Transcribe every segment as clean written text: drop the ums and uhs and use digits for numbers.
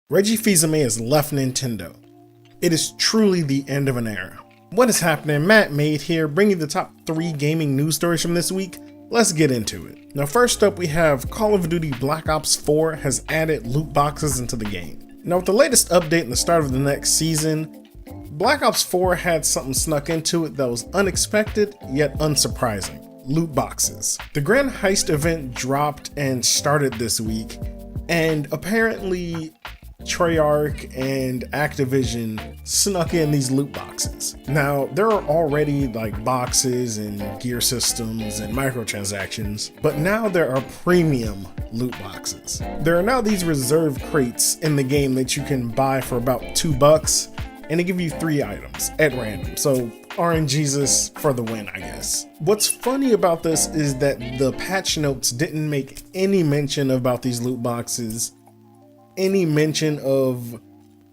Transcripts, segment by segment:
Reggie Fils-Aime has left Nintendo. It is truly the end of an era. What is happening? Mattmade here, bringing the top 3 gaming news stories from this week. Let's get into it. Now first up, we have Call of Duty Black Ops 4 has added loot boxes into the game. Now with the latest update and the start of the next season, Black Ops 4 had something snuck into it that was unexpected yet unsurprising. Loot boxes. The Grand Heist event dropped and started this week, and apparently Treyarch and Activision snuck in these loot boxes. Now, there are already like boxes and gear systems and microtransactions, but now there are premium loot boxes. There are now these reserve crates in the game that you can buy for about $2, and they give you 3 items at random. So RNGesus for the win, I guess. What's funny about this is that the patch notes didn't make any mention about these loot boxes, any mention of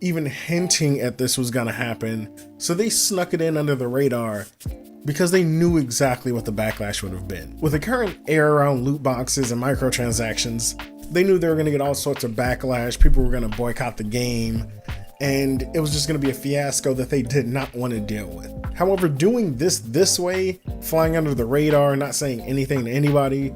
even hinting at this was gonna happen. So they snuck it in under the radar because they knew exactly what the backlash would have been. With the current air around loot boxes and microtransactions, they knew they were gonna get all sorts of backlash. People were gonna boycott the game, and it was just gonna be a fiasco that they did not want to deal with. However, doing this way, flying under the radar, not saying anything to anybody,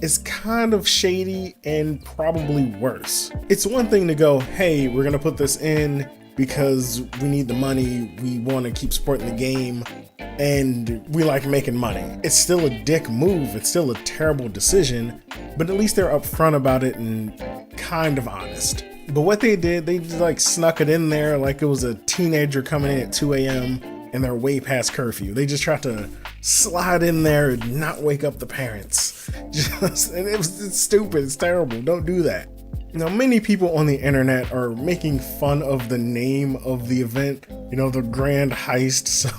is kind of shady and probably worse. It's one thing to go, hey, we're gonna put this in because we need the money, we want to keep supporting the game, and we like making money. It's still a dick move, it's still a terrible decision, but at least they're upfront about it and kind of honest. But what they did, they just like snuck it in there like it was a teenager coming in at 2 a.m. and they're way past curfew. They just tried to slide in there and not wake up the parents. And it's stupid, it's terrible, don't do that. Now, many people on the internet are making fun of the name of the event, you know, the Grand Heist. So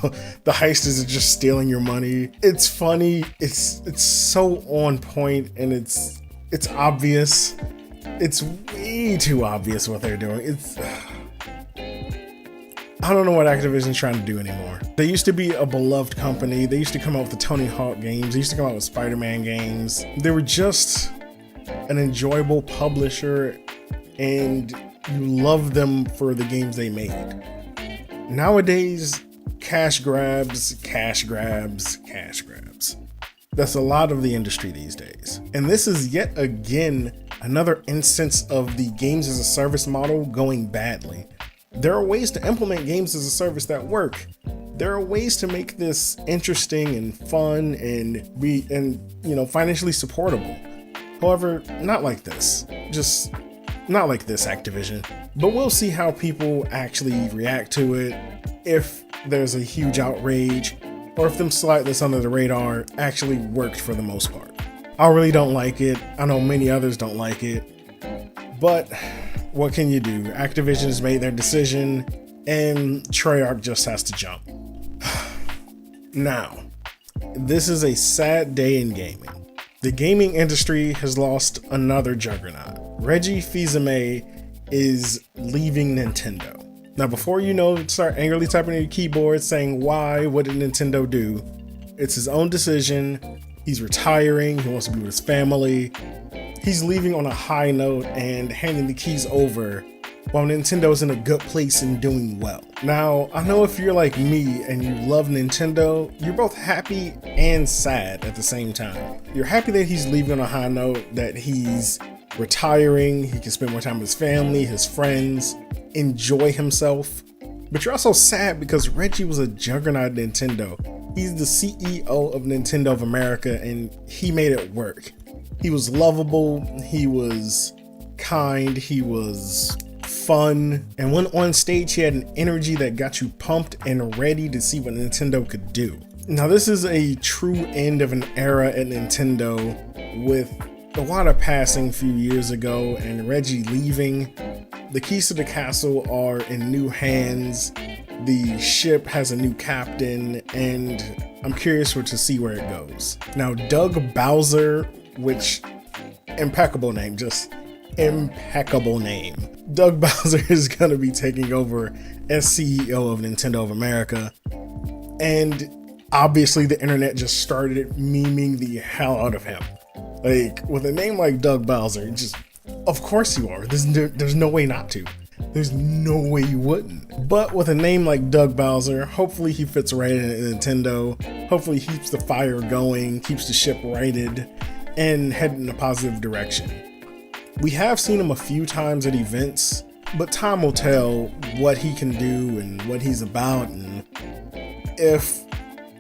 the heist is just stealing your money. It's funny, it's so on point, and it's obvious. It's way too obvious what they're doing. I don't know what Activision's trying to do anymore. They used to be a beloved company. They used to come out with the Tony Hawk games. They used to come out with Spider-Man games. They were just an enjoyable publisher, and you love them for the games they made. Nowadays, cash grabs, cash grabs, cash grabs. That's a lot of the industry these days. And this is yet again another instance of the games as a service model going badly. There are ways to implement games as a service that work. There are ways to make this interesting and fun and financially supportable. However, not like this. Just not like this, Activision. But we'll see how people actually react to it, if there's a huge outrage, or if them slide this under the radar actually worked for the most part. I really don't like it. I know many others don't like it, but what can you do? Activision has made their decision, and Treyarch just has to jump. Now, this is a sad day in gaming. The gaming industry has lost another juggernaut. Reggie Fils-Aime is leaving Nintendo. Now, before you start angrily typing on your keyboard saying, why, what did Nintendo do? It's his own decision. He's retiring, he wants to be with his family. He's leaving on a high note and handing the keys over while Nintendo's in a good place and doing well. Now, I know if you're like me and you love Nintendo, you're both happy and sad at the same time. You're happy that he's leaving on a high note, that he's retiring, he can spend more time with his family, his friends, enjoy himself. But you're also sad because Reggie was a juggernaut at Nintendo. He's the CEO of Nintendo of America, and he made it work. He was lovable, he was kind, he was fun, and when on stage he had an energy that got you pumped and ready to see what Nintendo could do. Now this is a true end of an era at Nintendo, with Iwata passing a few years ago and Reggie leaving. The keys to the castle are in new hands, the ship has a new captain, and I'm curious to see where it goes. Now Doug Bowser, which impeccable name, just impeccable name. Doug Bowser is gonna be taking over as CEO of Nintendo of America, and obviously the internet just started memeing the hell out of him. Like, with a name like Doug Bowser, just, of course you are. There's no way not to. There's no way you wouldn't. But with a name like Doug Bowser, hopefully he fits right in Nintendo. Hopefully he keeps the fire going, keeps the ship righted, and head in a positive direction. We have seen him a few times at events, but time will tell what he can do and what he's about and if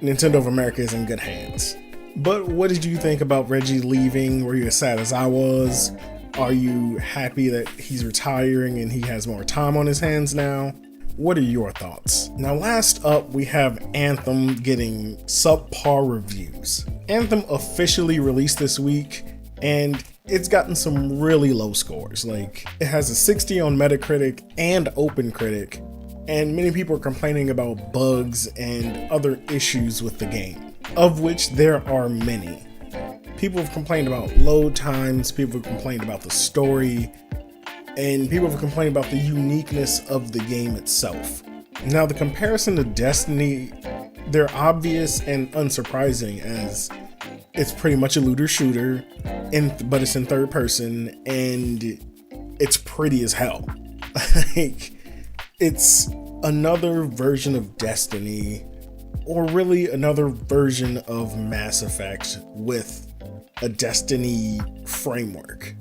Nintendo of America is in good hands. But what did you think about Reggie leaving? Were you as sad as I was? Are you happy that he's retiring and he has more time on his hands now? What are your thoughts? Now, last up, we have Anthem getting subpar reviews. Anthem officially released this week, and it's gotten some really low scores. Like, it has a 60 on Metacritic and OpenCritic, and many people are complaining about bugs and other issues with the game, of which there are many. People have complained about load times, people have complained about the story, and people have complained about the uniqueness of the game itself. Now, the comparison to Destiny, they're obvious and unsurprising, as it's pretty much a looter shooter, but it's in third person, and it's pretty as hell. Like, it's another version of Destiny, or really another version of Mass Effect with a Destiny framework.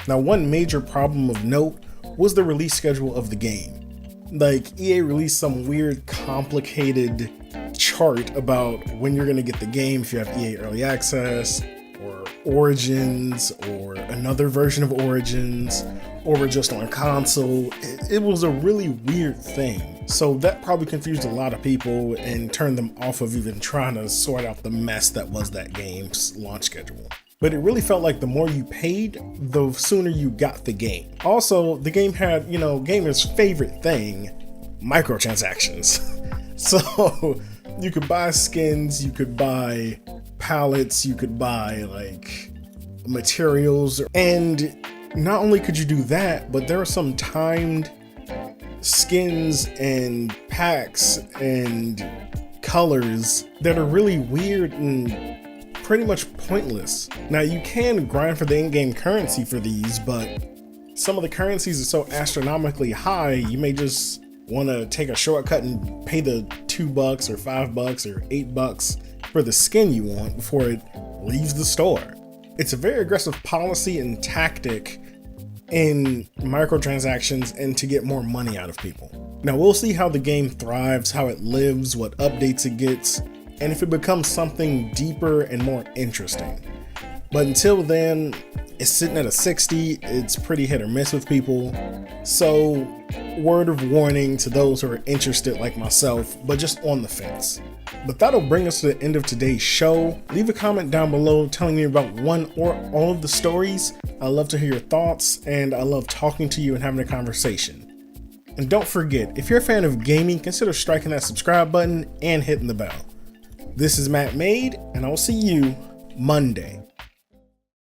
Now, one major problem of note was the release schedule of the game. Like, EA released some weird, complicated chart about when you're gonna get the game, if you have EA Early Access, or Origins, or another version of Origins, or just on console. It was a really weird thing. So that probably confused a lot of people and turned them off of even trying to sort out the mess that was that game's launch schedule. But it really felt like the more you paid, the sooner you got the game. Also, the game had, gamers' favorite thing, microtransactions. So you could buy skins, you could buy palettes, you could buy like materials, and not only could you do that, but there are some timed skins and packs and colors that are really weird and pretty much pointless. Now, you can grind for the in-game currency for these, but some of the currencies are so astronomically high, you may just want to take a shortcut and pay the $2 or $5 or $8 for the skin you want before it leaves the store. It's a very aggressive policy and tactic in microtransactions and to get more money out of people. Now, we'll see how the game thrives, how it lives, what updates it gets, and if it becomes something deeper and more interesting. But until then, it's sitting at a 60, it's pretty hit or miss with people. So, word of warning to those who are interested like myself, but just on the fence. But that'll bring us to the end of today's show. Leave a comment down below telling me about one or all of the stories. I love to hear your thoughts, and I love talking to you and having a conversation. And don't forget, if you're a fan of gaming, consider striking that subscribe button and hitting the bell. This is Mattmade, and I'll see you Monday.